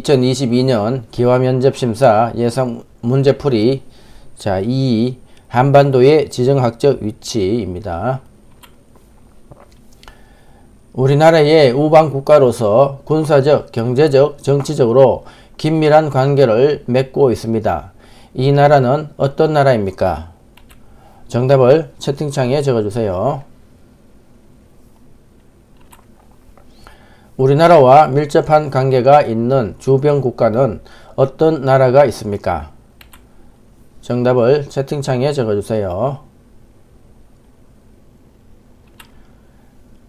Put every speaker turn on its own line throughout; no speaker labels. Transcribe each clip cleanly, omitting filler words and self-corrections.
2022년 기화면접심사 예상 문제풀이 자, 2. 한반도의 지정학적 위치입니다. 우리나라의 우방국가로서 군사적, 경제적, 정치적으로 긴밀한 관계를 맺고 있습니다. 이 나라는 어떤 나라입니까? 정답을 채팅창에 적어주세요. 우리나라와 밀접한 관계가 있는 주변 국가는 어떤 나라가 있습니까? 정답을 채팅창에 적어주세요.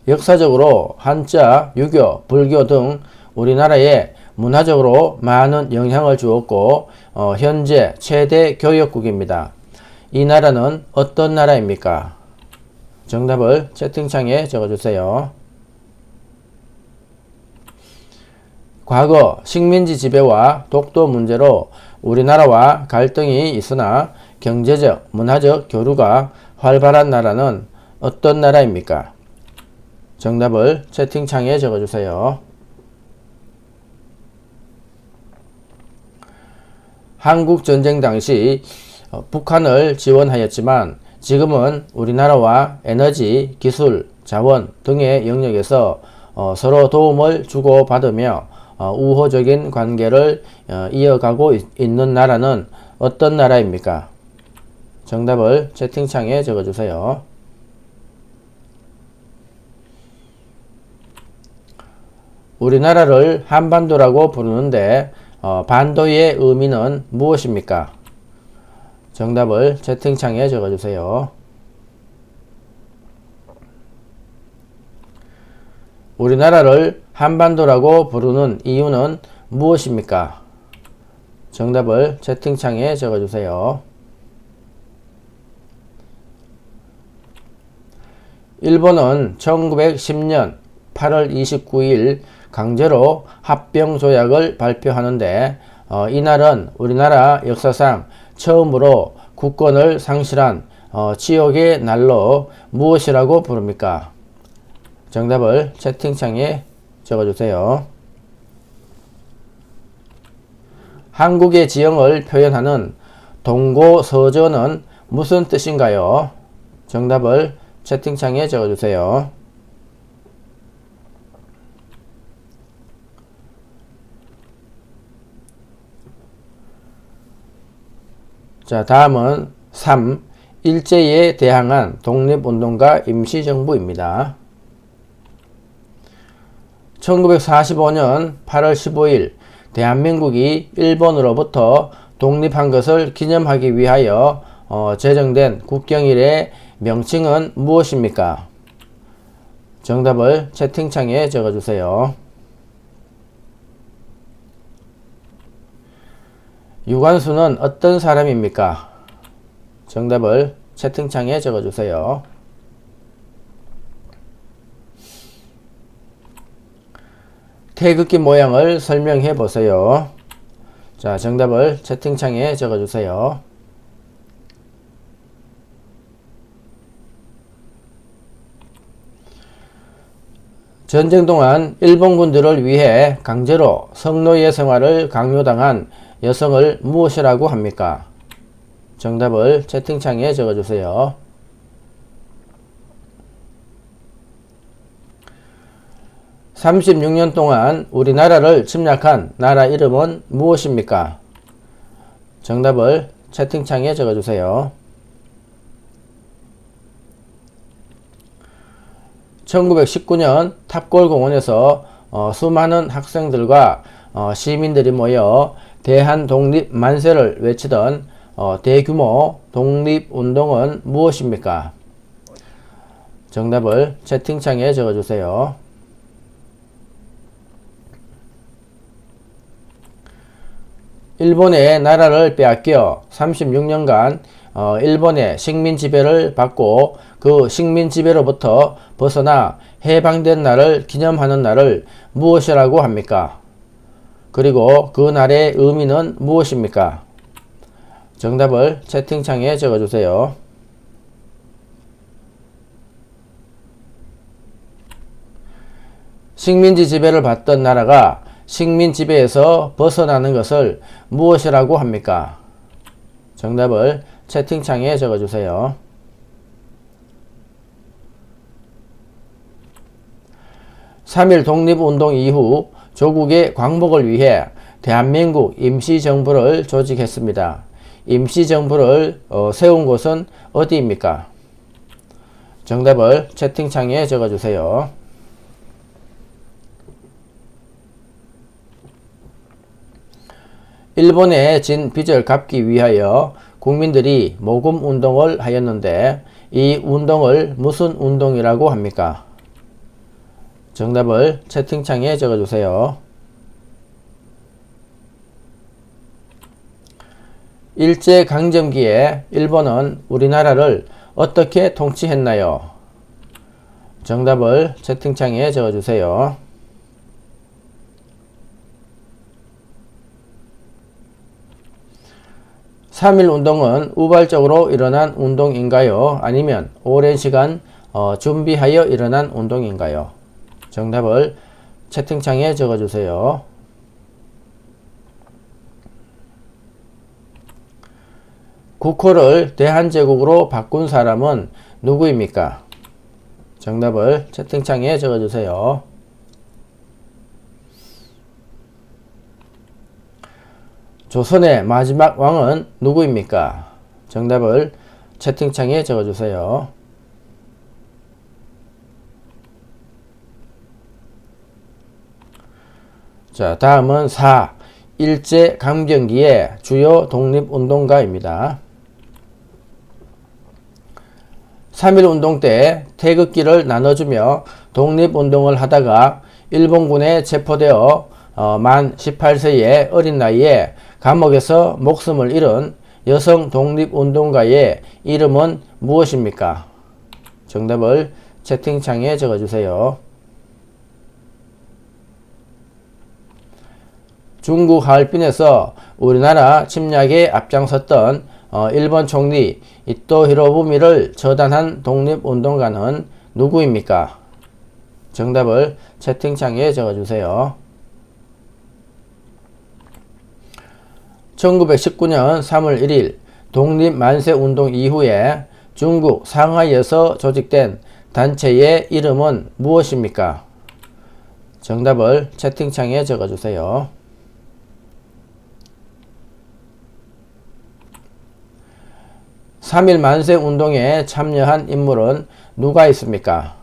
역사적으로 한자, 유교, 불교 등 우리나라에 문화적으로 많은 영향을 주었고 현재 최대 교역국입니다. 이 나라는 어떤 나라입니까? 정답을 채팅창에 적어주세요. 과거 식민지 지배와 독도 문제로 우리나라와 갈등이 있으나 경제적, 문화적 교류가 활발한 나라는 어떤 나라입니까? 정답을 채팅창에 적어주세요. 한국전쟁 당시 북한을 지원하였지만 지금은 우리나라와 에너지, 기술, 자원 등의 영역에서 서로 도움을 주고받으며 우호적인 관계를 이어가고 있는 나라는 어떤 나라입니까? 정답을 채팅창에 적어주세요. 우리나라를 한반도라고 부르는데 반도의 의미는 무엇입니까? 정답을 채팅창에 적어주세요. 우리나라를 한반도라고 부르는 이유는 무엇입니까? 정답을 채팅창에 적어주세요. 일본은 1910년 8월 29일 강제로 합병조약을 발표하는데 이날은 우리나라 역사상 처음으로 국권을 상실한 치욕의 날로 무엇이라고 부릅니까? 정답을 채팅창에 적어주세요. 한국의 지형을 표현하는 동고서저는 무슨 뜻인가요? 정답을 채팅창에 적어주세요. 자, 다음은 3. 일제에 대항한 독립운동가 임시정부입니다. 1945년 8월 15일 대한민국이 일본으로부터 독립한 것을 기념하기 위하여 제정된 국경일의 명칭은 무엇입니까? 정답을 채팅창에 적어주세요. 유관순은 어떤 사람입니까? 정답을 채팅창에 적어주세요. 태극기 모양을 설명해 보세요. 자, 정답을 채팅창에 적어주세요. 전쟁 동안 일본군들을 위해 강제로 성노예 생활을 강요당한 여성을 무엇이라고 합니까? 정답을 채팅창에 적어주세요. (36년) 동안 우리나라를 침략한 나라 이름은 무엇입니까? 정답을 채팅창에 적어주세요. 1919년 탑골공원에서 수많은 학생들과 시민들이 모여 대한독립 만세를 외치던 대규모 독립운동은 무엇입니까? 정답을 채팅창에 적어주세요. 일본의 나라를 빼앗겨 36년간 일본의 식민 지배를 받고 그 식민 지배로부터 벗어나 해방된 날을 기념하는 날을 무엇이라고 합니까? 그리고 그 날의 의미는 무엇입니까? 정답을 채팅창에 적어주세요. 식민지 지배를 받던 나라가 식민 지배에서 벗어나는 것을 무엇이라고 합니까? 정답을 채팅창에 적어주세요. 3.1 독립운동 이후 조국의 광복을 위해 대한민국 임시정부를 조직했습니다. 임시정부를 세운 곳은 어디입니까? 정답을 채팅창에 적어주세요. 일본에 진 빚을 갚기 위하여 국민들이 모금 운동을 하였는데 이 운동을 무슨 운동이라고 합니까? 정답을 채팅창에 적어주세요. 일제강점기에 일본은 우리나라를 어떻게 통치했나요? 정답을 채팅창에 적어주세요. (3.1) 운동은 우발적으로 일어난 운동인가요? 아니면 오랜 시간 준비하여 일어난 운동인가요? 정답을 채팅창에 적어주세요. 국호를 대한제국으로 바꾼 사람은 누구입니까? 정답을 채팅창에 적어주세요. 조선의 마지막 왕은 누구입니까? 정답을 채팅창에 적어주세요. 자, 다음은 4. 일제강점기의 주요 독립운동가입니다. 3.1 운동 때 태극기를 나눠주며 독립운동을 하다가 일본군에 체포되어 만 18세의 어린 나이에 감옥에서 목숨을 잃은 여성 독립운동가의 이름은 무엇입니까? 정답을 채팅창에 적어주세요. 중국 하얼빈에서 우리나라 침략에 앞장섰던 일본 총리 이토 히로부미를 처단한 독립운동가는 누구입니까? 정답을 채팅창에 적어주세요. 1919년 3월 1일 독립만세운동 이후에 중국 상하이에서 조직된 단체의 이름은 무엇입니까? 정답을 채팅창에 적어주세요. 3.1 만세운동에 참여한 인물은 누가 있습니까?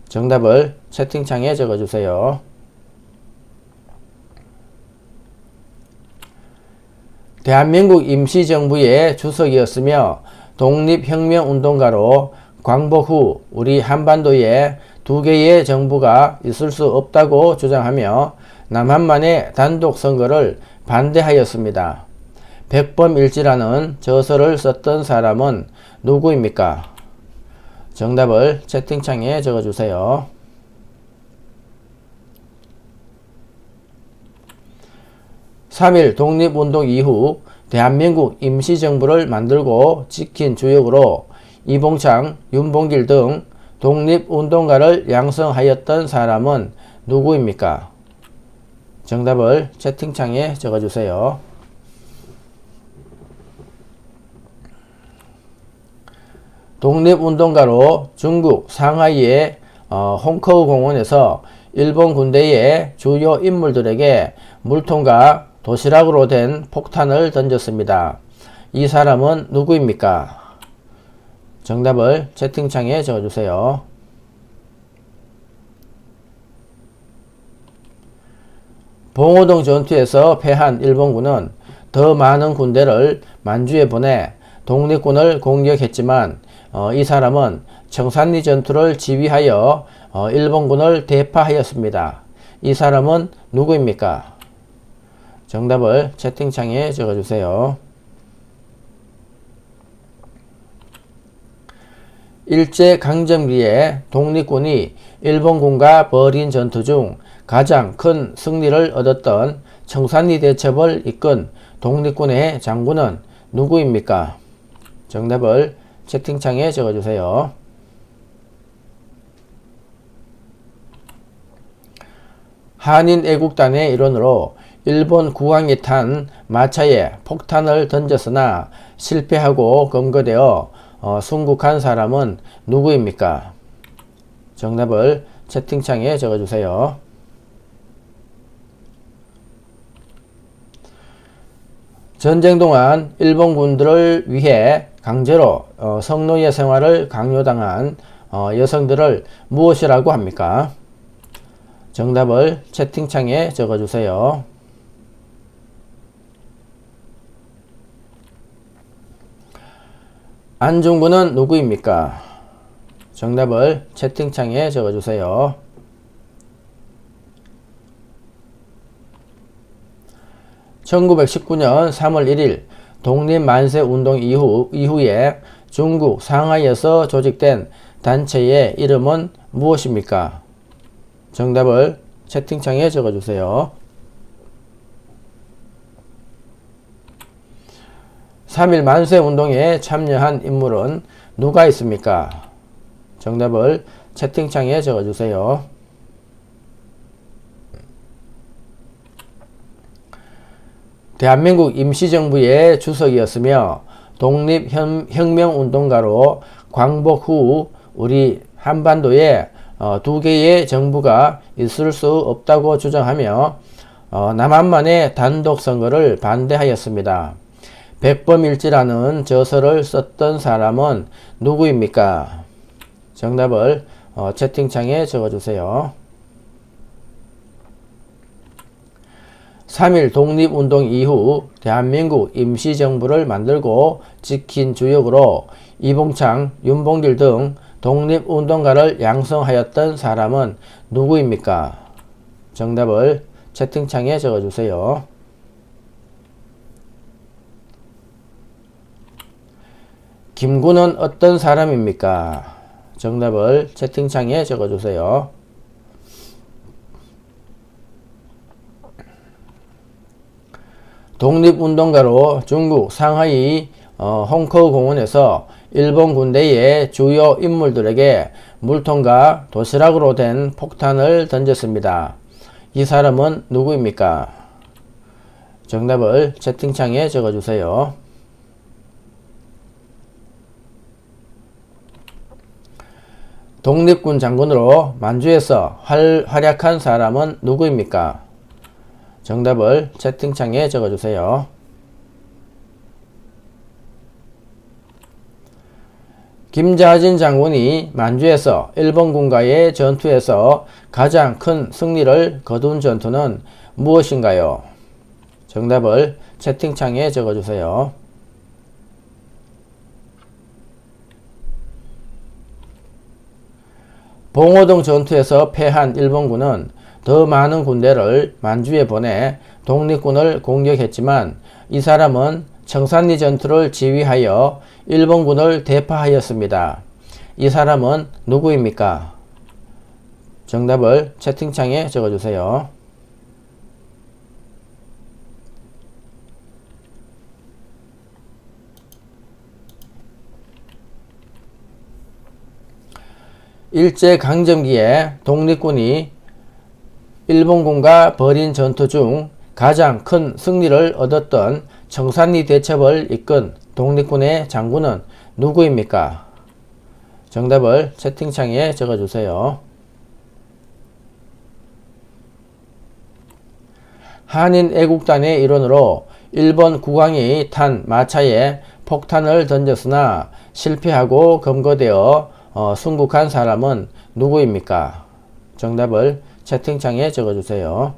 정답을 채팅창에 적어주세요. 대한민국 임시정부의 주석이었으며 독립혁명운동가로 광복 후 우리 한반도에 두 개의 정부가 있을 수 없다고 주장하며 남한만의 단독선거를 반대하였습니다. 백범일지라는 저서를 썼던 사람은 누구입니까? 정답을 채팅창에 적어주세요. 3.1 독립운동 이후 대한민국 임시정부를 만들고 지킨 주역으로 이봉창, 윤봉길 등 독립운동가를 양성하였던 사람은 누구입니까? 정답을 채팅창에 적어주세요. 독립운동가로 중국 상하이의 홍커우 공원에서 일본 군대의 주요 인물들에게 물통과 도시락으로 된 폭탄을 던졌습니다. 이 사람은 누구입니까? 정답을 채팅창에 적어주세요. 봉오동 전투에서 패한 일본군은 더 많은 군대를 만주에 보내 독립군을 공격했지만 이 사람은 청산리 전투를 지휘하여 일본군을 대파하였습니다. 이 사람은 누구입니까? 정답을 채팅창에 적어주세요. 일제강점기에 독립군이 일본군과 벌인 전투 중 가장 큰 승리를 얻었던 청산리 대첩을 이끈 독립군의 장군은 누구입니까? 정답을 채팅창에 적어주세요. 한인 애국단의 일원으로 일본 국왕이 탄 마차에 폭탄을 던졌으나 실패하고 검거되어 순국한 사람은 누구입니까? 정답을 채팅창에 적어주세요. 전쟁 동안 일본 군들을 위해 강제로 성노예 생활을 강요당한 여성들을 무엇이라고 합니까? 정답을 채팅창에 적어주세요. 안중근은 누구입니까? 정답을 채팅창에 적어주세요. (1919년 3월 1일) 독립만세운동 이후에 중국 상하이에서 조직된 단체의 이름은 무엇입니까? 정답을 채팅창에 적어주세요. 3.1 만세운동에 참여한 인물은 누가 있습니까? 정답을 채팅창에 적어주세요. 대한민국 임시정부의 주석이었으며 독립혁명운동가로 광복 후 우리 한반도에 두 개의 정부가 있을 수 없다고 주장하며 남한만의 단독선거를 반대하였습니다. 백범일지라는 저서를 썼던 사람은 누구입니까? 정답을 채팅창에 적어주세요. 3.1 독립운동 이후 대한민국 임시정부를 만들고 지킨 주역으로 이봉창, 윤봉길 등 독립운동가를 양성하였던 사람은 누구입니까? 정답을 채팅창에 적어주세요. 김구는 어떤 사람입니까? 정답을 채팅창에 적어주세요. 독립운동가로 중국 상하이 홍커우 공원에서 일본 군대의 주요 인물들에게 물통과 도시락으로 된 폭탄을 던졌습니다. 이 사람은 누구입니까? 정답을 채팅창에 적어주세요. 독립군 장군으로 만주에서 활약한 사람은 누구입니까? 정답을 채팅창에 적어주세요. 김자진 장군이 만주에서 일본군과의 전투에서 가장 큰 승리를 거둔 전투는 무엇인가요? 정답을 채팅창에 적어주세요. 봉오동 전투에서 패한 일본군은 더 많은 군대를 만주에 보내 독립군을 공격했지만 이 사람은 청산리 전투를 지휘하여 일본군을 대파하였습니다. 이 사람은 누구입니까? 정답을 채팅창에 적어주세요. 일제강점기에 독립군이 일본군과 벌인 전투 중 가장 큰 승리를 얻었던 청산리 대첩을 이끈 독립군의 장군은 누구입니까? 정답을 채팅창에 적어주세요. 한인 애국단의 일원으로 일본 국왕이 탄 마차에 폭탄을 던졌으나 실패하고 검거되어 순국한 사람은 누구입니까? 정답을 채팅창에 적어주세요.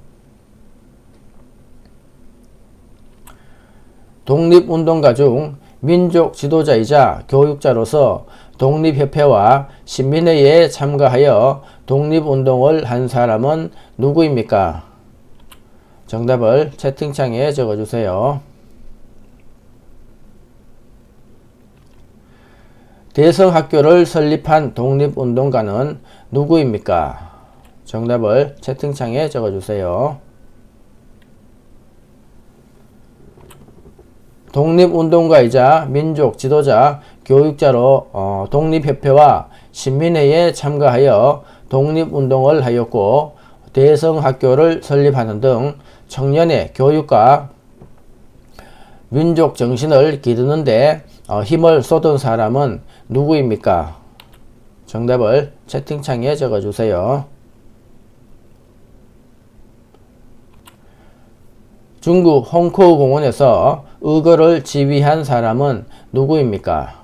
독립운동가 중 민족 지도자이자 교육자로서 독립협회와 신민회에 참가하여 독립운동을 한 사람은 누구입니까? 정답을 채팅창에 적어주세요. 대성학교를 설립한 독립운동가는 누구입니까? 정답을 채팅창에 적어주세요. 독립운동가이자 민족 지도자, 교육자로 독립협회와 신민회에 참가하여 독립운동을 하였고 대성학교를 설립하는 등 청년의 교육과 민족 정신을 기르는데 힘을 쏟은 사람은 누구입니까? 정답을 채팅창에 적어주세요. 중국 홍커우 공원에서 의거를 지휘한 사람은 누구입니까?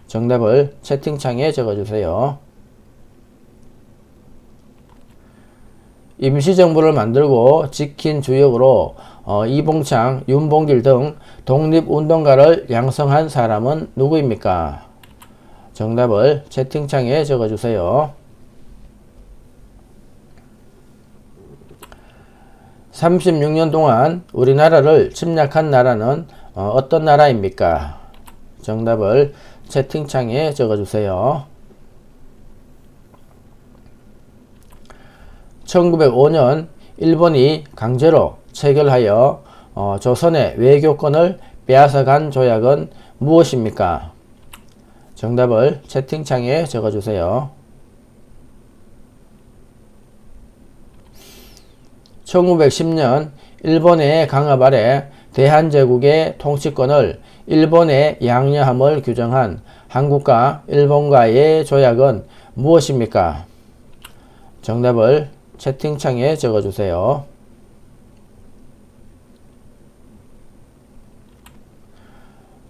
정답을 채팅창에 적어주세요. 임시정부를 만들고 지킨 주역으로 이봉창, 윤봉길 등 독립운동가를 양성한 사람은 누구입니까? 정답을 채팅창에 적어주세요. 36년 동안 우리나라를 침략한 나라는 어떤 나라입니까? 정답을 채팅창에 적어주세요. 1905년 일본이 강제로 체결하여 조선의 외교권을 빼앗아간 조약은 무엇입니까? 정답을 채팅창에 적어주세요. 1910년 일본의 강압 아래 대한제국의 통치권을 일본에 양려함을 규정한 한국과 일본과의 조약은 무엇입니까? 정답을 채팅창에 적어주세요.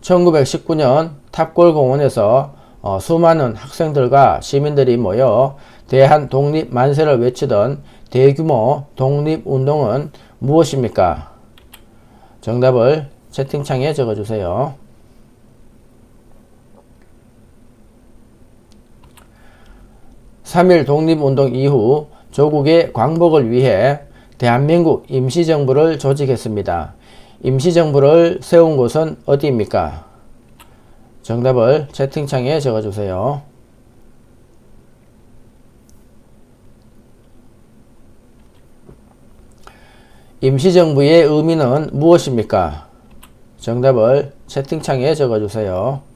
1919년 탑골공원에서 수많은 학생들과 시민들이 모여 대한 독립 만세를 외치던 대규모 독립운동은 무엇입니까? 정답을 채팅창에 적어주세요. 3.1 독립운동 이후 조국의 광복을 위해 대한민국 임시정부를 조직했습니다. 임시정부를 세운 곳은 어디입니까? 정답을 채팅창에 적어주세요. 임시정부의 의미는 무엇입니까? 정답을 채팅창에 적어주세요.